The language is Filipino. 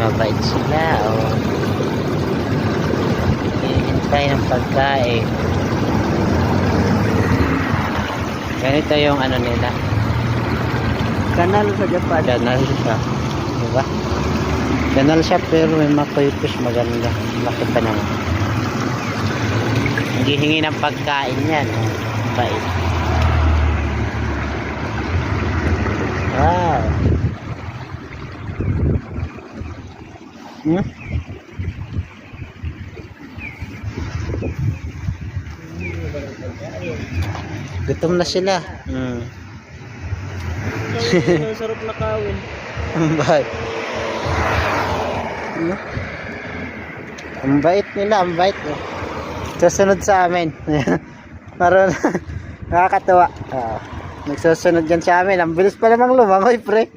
mabait sila. Oh. Hihintay ng pagkain. Ganito yung ano nila. Kanal sa Japan. Ganal siya. Diba? Ganal siya pero may mga koi fish maganda. Laki pa naman. Naghihingi ng pagkain yan. Bait. Wow. Hmm? Gutom na sila. Hmm. Sarap na kawin. Ang bait. Ano? Ang bait nila, ang bait. Oh. Susunod sa amin. Parang nakakatawa. Nagsusunod yan sa amin. Ang bilis pa namang lumangoy, pre.